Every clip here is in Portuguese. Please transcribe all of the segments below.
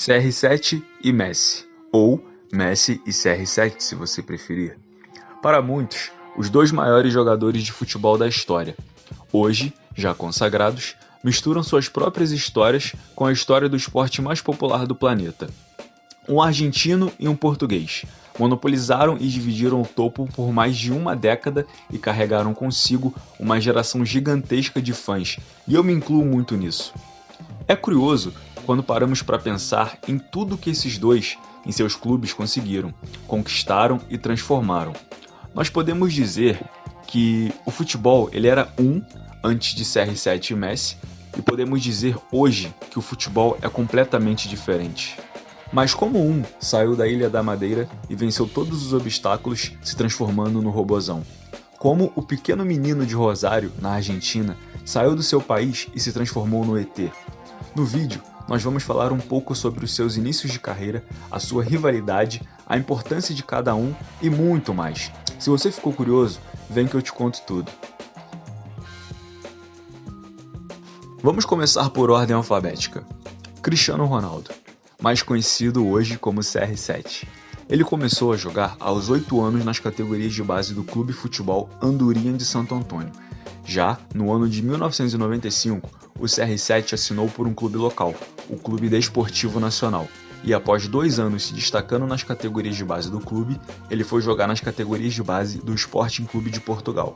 CR7 e Messi, ou Messi e CR7 se você preferir. Para muitos, os dois maiores jogadores de futebol da história. Hoje, já consagrados, misturam suas próprias histórias com a história do esporte mais popular do planeta. Um argentino e um português monopolizaram e dividiram o topo por mais de uma década e carregaram consigo uma geração gigantesca de fãs, e eu me incluo muito nisso. É curioso quando paramos para pensar em tudo que esses dois, em seus clubes, conseguiram, conquistaram e transformaram. Nós podemos dizer que o futebol ele era antes de CR7 e Messi, e podemos dizer hoje que o futebol é completamente diferente. Mas como saiu da Ilha da Madeira e venceu todos os obstáculos, se transformando no robozão. Como o pequeno menino de Rosário, na Argentina, saiu do seu país e se transformou no ET. No vídeo, nós vamos falar um pouco sobre os seus inícios de carreira, a sua rivalidade, a importância de cada um e muito mais. Se você ficou curioso, vem que eu te conto tudo. Vamos começar por ordem alfabética. Cristiano Ronaldo, mais conhecido hoje como CR7. Ele começou a jogar aos 8 anos nas categorias de base do Clube Futebol Andorinha de Santo Antônio. Já no ano de 1995, o CR7 assinou por um clube local, o Clube Desportivo Nacional, e após 2 anos se destacando nas categorias de base do clube, ele foi jogar nas categorias de base do Sporting Clube de Portugal.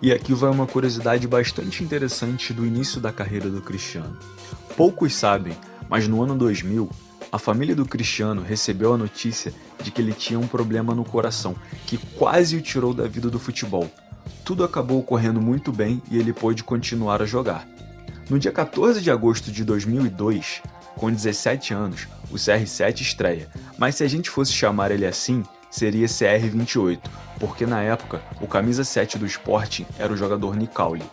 E aqui vai uma curiosidade bastante interessante do início da carreira do Cristiano. Poucos sabem, mas no ano 2000, a família do Cristiano recebeu a notícia de que ele tinha um problema no coração, que quase o tirou da vida do futebol. Tudo acabou correndo muito bem e ele pôde continuar a jogar. No dia 14 de agosto de 2002, com 17 anos, o CR7 estreia, mas se a gente fosse chamar ele assim, seria CR28, porque na época o camisa 7 do Sporting era o jogador Nicauli.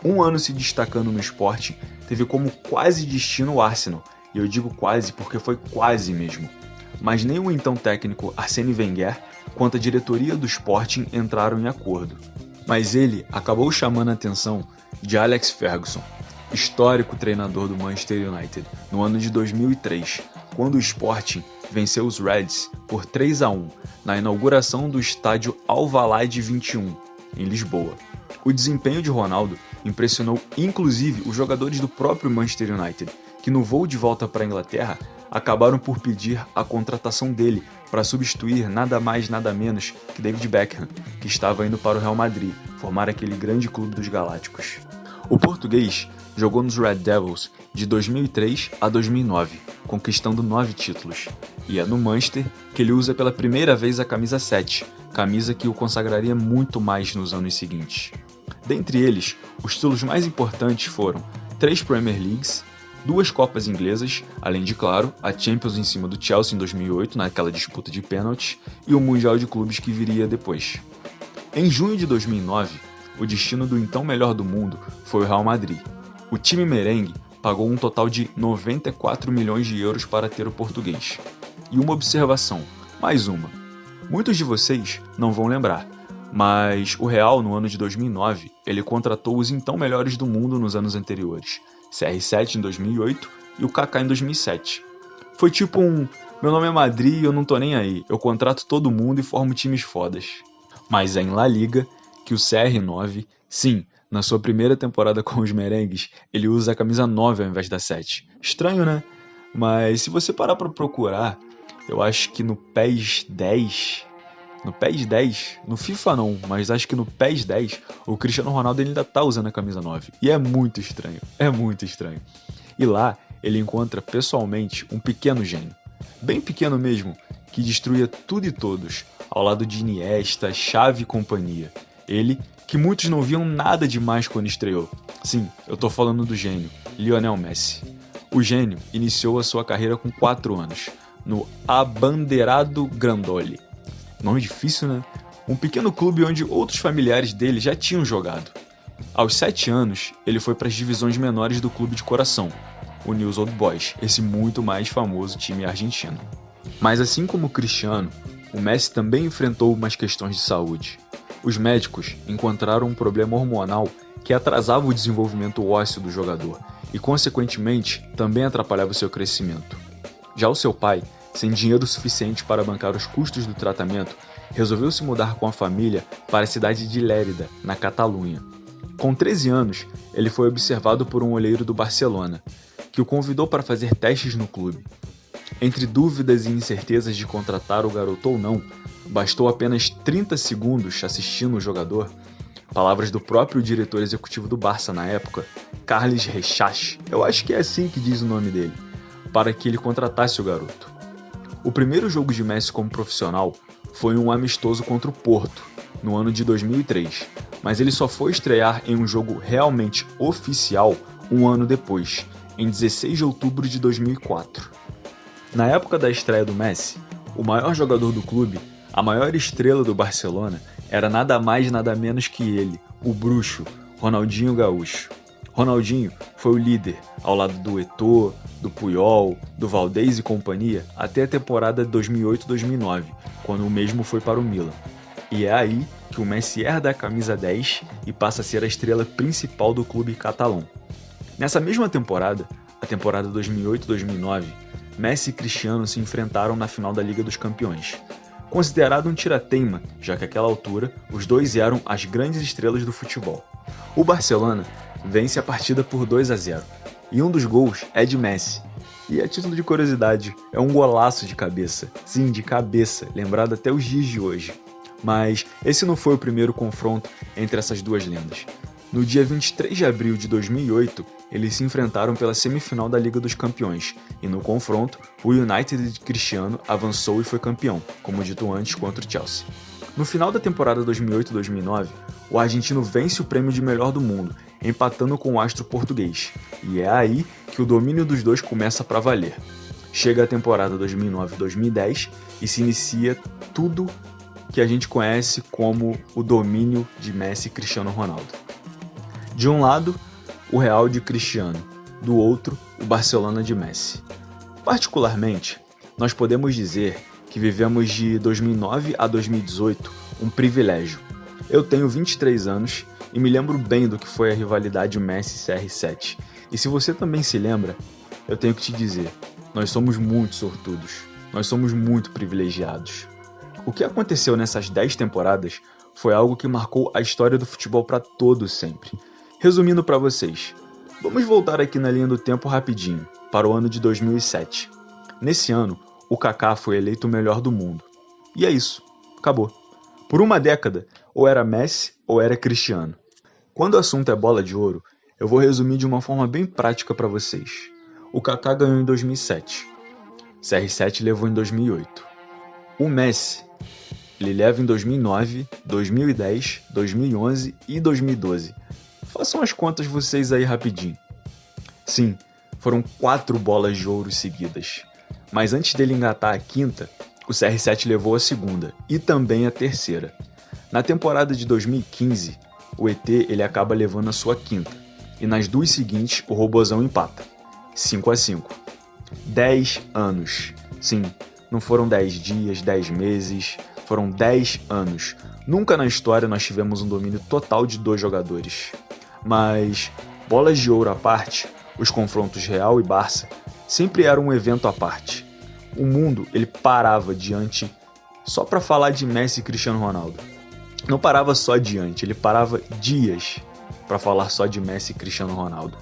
Um ano se destacando no Sporting, teve como quase destino o Arsenal, e eu digo quase porque foi quase mesmo. Mas nem o então técnico Arsène Wenger, quanto a diretoria do Sporting entraram em acordo. Mas ele acabou chamando a atenção de Alex Ferguson, histórico treinador do Manchester United, no ano de 2003, quando o Sporting venceu os Reds por 3-1 na inauguração do estádio Alvalade 21, em Lisboa. O desempenho de Ronaldo impressionou inclusive os jogadores do próprio Manchester United, que no voo de volta para a Inglaterra acabaram por pedir a contratação dele para substituir nada mais nada menos que David Beckham, que estava indo para o Real Madrid, formar aquele grande clube dos Galácticos. O português jogou nos Red Devils de 2003 a 2009, conquistando 9 títulos, e é no Manchester que ele usa pela primeira vez a camisa 7, camisa que o consagraria muito mais nos anos seguintes. Dentre eles, os títulos mais importantes foram 3 Premier Leagues, 2 Copas inglesas, além de, claro, a Champions em cima do Chelsea em 2008, naquela disputa de pênaltis, e o Mundial de Clubes que viria depois. Em junho de 2009, o destino do então melhor do mundo foi o Real Madrid. O time merengue pagou um total de 94 milhões de euros para ter o português. E uma observação, mais uma. Muitos de vocês não vão lembrar, mas o Real, no ano de 2009, ele contratou os então melhores do mundo nos anos anteriores, CR7 em 2008 e o Kaká em 2007. Foi tipo meu nome é Madrid e eu não tô nem aí, eu contrato todo mundo e formo times fodas. Mas é em La Liga que o CR9, sim, na sua primeira temporada com os merengues, ele usa a camisa 9 ao invés da 7. Estranho, né? Mas se você parar pra procurar, eu acho que no PES 10, no FIFA não, mas acho que no PES 10, o Cristiano Ronaldo ele ainda tá usando a camisa 9. E é muito estranho. E lá, ele encontra pessoalmente um pequeno gênio, bem pequeno mesmo, que destruía tudo e todos, ao lado de Iniesta, Xavi e companhia. Ele, que muitos não viam nada demais quando estreou. Sim, eu tô falando do gênio, Lionel Messi. O gênio iniciou a sua carreira com 4 anos, no Abanderado Grandoli. Nome difícil, né? Um pequeno clube onde outros familiares dele já tinham jogado. Aos 7 anos, ele foi para as divisões menores do clube de coração, o Newell's Old Boys, esse muito mais famoso time argentino. Mas assim como o Cristiano, o Messi também enfrentou umas questões de saúde. Os médicos encontraram um problema hormonal que atrasava o desenvolvimento ósseo do jogador e, consequentemente, também atrapalhava o seu crescimento. Já o seu pai, sem dinheiro suficiente para bancar os custos do tratamento, resolveu se mudar com a família para a cidade de Lérida, na Catalunha. Com 13 anos, ele foi observado por um olheiro do Barcelona, que o convidou para fazer testes no clube. Entre dúvidas e incertezas de contratar o garoto ou não, bastou apenas 30 segundos assistindo o jogador, palavras do próprio diretor executivo do Barça na época, Carles Rexach, eu acho que é assim que diz o nome dele, para que ele contratasse o garoto. O primeiro jogo de Messi como profissional foi um amistoso contra o Porto, no ano de 2003, mas ele só foi estrear em um jogo realmente oficial um ano depois, em 16 de outubro de 2004. Na época da estreia do Messi, o maior jogador do clube, a maior estrela do Barcelona, era nada mais nada menos que ele, o bruxo, Ronaldinho Gaúcho. Ronaldinho foi o líder, ao lado do Eto'o, do Puyol, do Valdez e companhia, até a temporada de 2008-2009, quando o mesmo foi para o Milan. E é aí que o Messi herda a camisa 10 e passa a ser a estrela principal do clube catalão. Nessa mesma temporada, a temporada 2008-2009, Messi e Cristiano se enfrentaram na final da Liga dos Campeões. Considerado um tira-teima, já que àquela altura os dois eram as grandes estrelas do futebol. O Barcelona vence a partida por 2-0, e um dos gols é de Messi. E a título de curiosidade, é um golaço de cabeça, sim, de cabeça, lembrado até os dias de hoje. Mas esse não foi o primeiro confronto entre essas duas lendas. No dia 23 de abril de 2008, eles se enfrentaram pela semifinal da Liga dos Campeões, e no confronto, o United de Cristiano avançou e foi campeão, como dito antes, contra o Chelsea. No final da temporada 2008-2009, o argentino vence o prêmio de melhor do mundo, empatando com o astro português, e é aí que o domínio dos dois começa para valer. Chega a temporada 2009-2010 e se inicia tudo que a gente conhece como o domínio de Messi e Cristiano Ronaldo. De um lado, o Real de Cristiano, do outro, o Barcelona de Messi. Particularmente, nós podemos dizer que vivemos de 2009 a 2018 um privilégio. Eu tenho 23 anos e me lembro bem do que foi a rivalidade Messi-CR7. E se você também se lembra, eu tenho que te dizer, nós somos muito sortudos, nós somos muito privilegiados. O que aconteceu nessas 10 temporadas foi algo que marcou a história do futebol para todo sempre. Resumindo para vocês, vamos voltar aqui na linha do tempo rapidinho, para o ano de 2007. Nesse ano, o Kaká foi eleito o melhor do mundo. E é isso, acabou. Por uma década, ou era Messi ou era Cristiano. Quando o assunto é bola de ouro, eu vou resumir de uma forma bem prática para vocês. O Kaká ganhou em 2007, CR7 levou em 2008. O Messi, ele leva em 2009, 2010, 2011 e 2012. Façam as contas vocês aí rapidinho. Sim, foram 4 bolas de ouro seguidas. Mas antes dele engatar a quinta, o CR7 levou a segunda e também a terceira. Na temporada de 2015, o ET ele acaba levando a sua quinta. E nas 2 seguintes, o Robozão empata. 5-5. 10 anos. Sim, não foram 10 dias, 10 meses, foram 10 anos. Nunca na história nós tivemos um domínio total de 2 jogadores. Mas, bolas de ouro à parte, os confrontos Real e Barça sempre eram um evento à parte. O mundo ele parava diante só para falar de Messi e Cristiano Ronaldo. Não parava só diante, ele parava dias para falar só de Messi e Cristiano Ronaldo.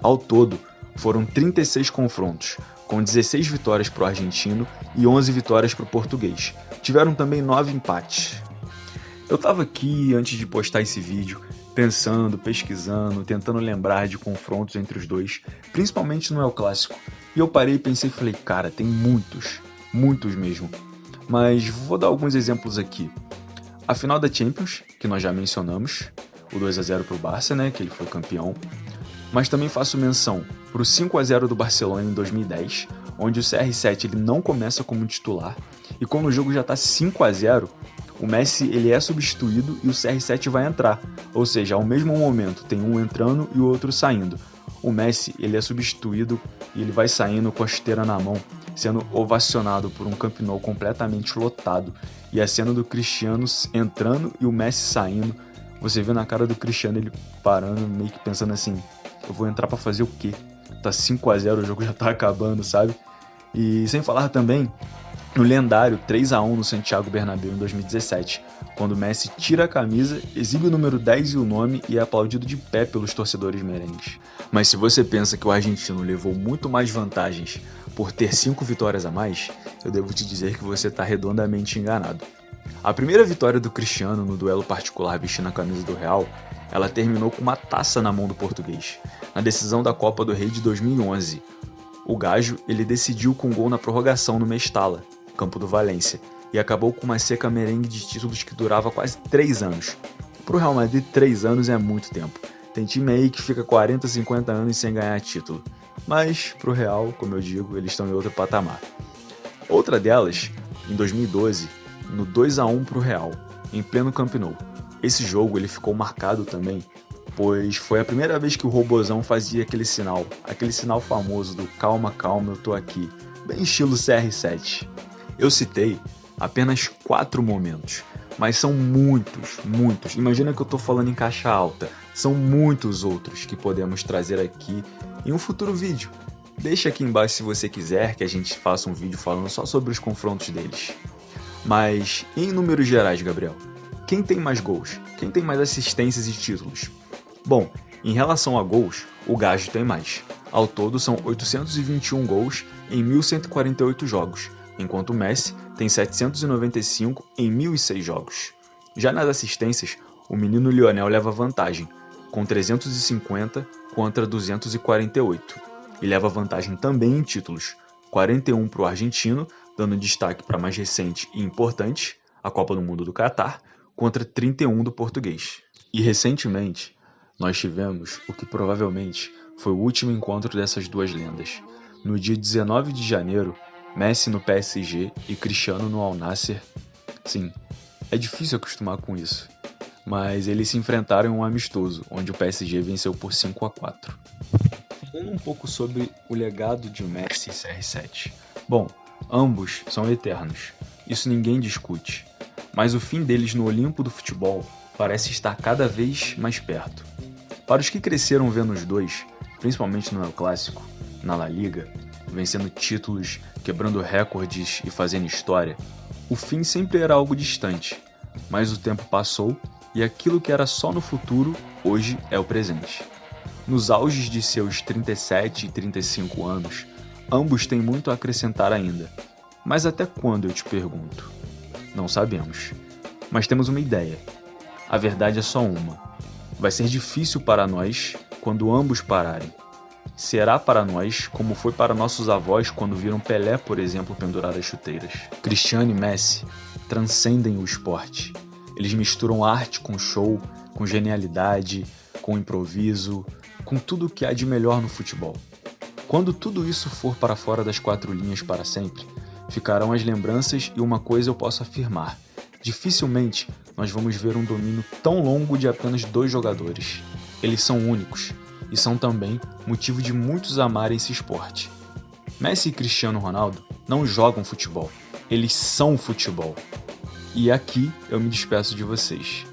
Ao todo, foram 36 confrontos, com 16 vitórias para o argentino e 11 vitórias para o português. Tiveram também 9 empates. Eu estava aqui, antes de postar esse vídeo, pensando, pesquisando, tentando lembrar de confrontos entre os dois, principalmente no El Clássico. E eu parei e pensei e falei, cara, tem muitos mesmo. Mas vou dar alguns exemplos aqui. A final da Champions, que nós já mencionamos, o 2-0 para o Barça, né, que ele foi campeão. Mas também faço menção para o 5-0 do Barcelona em 2010, onde o CR7 ele não começa como titular, e quando o jogo já está 5-0, o Messi ele é substituído e o CR7 vai entrar, ou seja, ao mesmo momento tem um entrando e o outro saindo. O Messi ele é substituído e ele vai saindo com a chuteira na mão, sendo ovacionado por um Camp Nou completamente lotado, e a cena do Cristiano entrando e o Messi saindo, você vê na cara do Cristiano ele parando, meio que pensando assim, eu vou entrar pra fazer o quê? Tá 5-0, o jogo já tá acabando, sabe? E sem falar também no lendário 3-1 no Santiago Bernabéu em 2017, quando Messi tira a camisa, exibe o número 10 e o nome e é aplaudido de pé pelos torcedores merengues. Mas se você pensa que o argentino levou muito mais vantagens por ter 5 vitórias a mais, eu devo te dizer que você está redondamente enganado. A primeira vitória do Cristiano no duelo particular vestindo a camisa do Real, ela terminou com uma taça na mão do português, na decisão da Copa do Rei de 2011. O Gajo, ele decidiu com gol na prorrogação no Mestalla, campo do Valência, e acabou com uma seca merengue de títulos que durava quase 3 anos. Pro Real Madrid, 3 anos é muito tempo. Tem time aí que fica 40, 50 anos sem ganhar título. Mas, pro Real, como eu digo, eles estão em outro patamar. Outra delas, em 2012, no 2-1 pro Real, em pleno Camp Nou. Esse jogo ele ficou marcado também, pois foi a primeira vez que o Robozão fazia aquele sinal famoso do calma, calma, eu tô aqui, bem estilo CR7. Eu citei apenas 4 momentos, mas são muitos. Imagina que eu tô falando em caixa alta, são muitos outros que podemos trazer aqui em um futuro vídeo. Deixa aqui embaixo se você quiser que a gente faça um vídeo falando só sobre os confrontos deles. Mas, em números gerais, Gabriel, quem tem mais gols? Quem tem mais assistências e títulos? Bom, em relação a gols, o Gajo tem mais. Ao todo são 821 gols em 1.148 jogos, enquanto o Messi tem 795 em 1.006 jogos. Já nas assistências, o menino Lionel leva vantagem, com 350 contra 248. E leva vantagem também em títulos, 41 para o argentino, dando destaque para a mais recente e importante, a Copa do Mundo do Catar, contra 31 do português. E recentemente, nós tivemos o que provavelmente foi o último encontro dessas duas lendas. No dia 19 de janeiro, Messi no PSG e Cristiano no Al Nassr. Sim, é difícil acostumar com isso, mas eles se enfrentaram em um amistoso, onde o PSG venceu por 5-4. Falando um pouco sobre o legado de Messi e CR7. Bom, ambos são eternos, isso ninguém discute, mas o fim deles no Olimpo do futebol parece estar cada vez mais perto. Para os que cresceram vendo os dois, principalmente no El Clássico, na La Liga, vencendo títulos, quebrando recordes e fazendo história, o fim sempre era algo distante, mas o tempo passou e aquilo que era só no futuro, hoje é o presente. Nos auges de seus 37 e 35 anos, ambos têm muito a acrescentar ainda. Mas até quando, eu te pergunto? Não sabemos. Mas temos uma ideia. A verdade é só uma. Vai ser difícil para nós quando ambos pararem. Será para nós como foi para nossos avós quando viram Pelé, por exemplo, pendurar as chuteiras. Cristiano e Messi transcendem o esporte. Eles misturam arte com show, com genialidade, com improviso, com tudo o que há de melhor no futebol. Quando tudo isso for para fora das 4 linhas para sempre, ficarão as lembranças e uma coisa eu posso afirmar. Dificilmente nós vamos ver um domínio tão longo de apenas 2 jogadores. Eles são únicos e são também motivo de muitos amarem esse esporte. Messi e Cristiano Ronaldo não jogam futebol, eles são futebol. E aqui eu me despeço de vocês.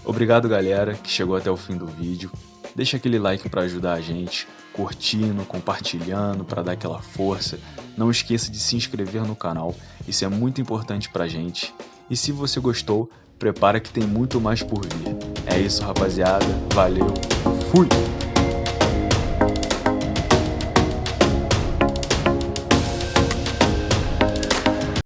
Obrigado, galera, que chegou até o fim do vídeo. Deixa aquele like para ajudar a gente, curtindo, compartilhando, para dar aquela força. Não esqueça de se inscrever no canal, isso é muito importante pra gente. E se você gostou, prepara que tem muito mais por vir. É isso, rapaziada. Valeu, fui!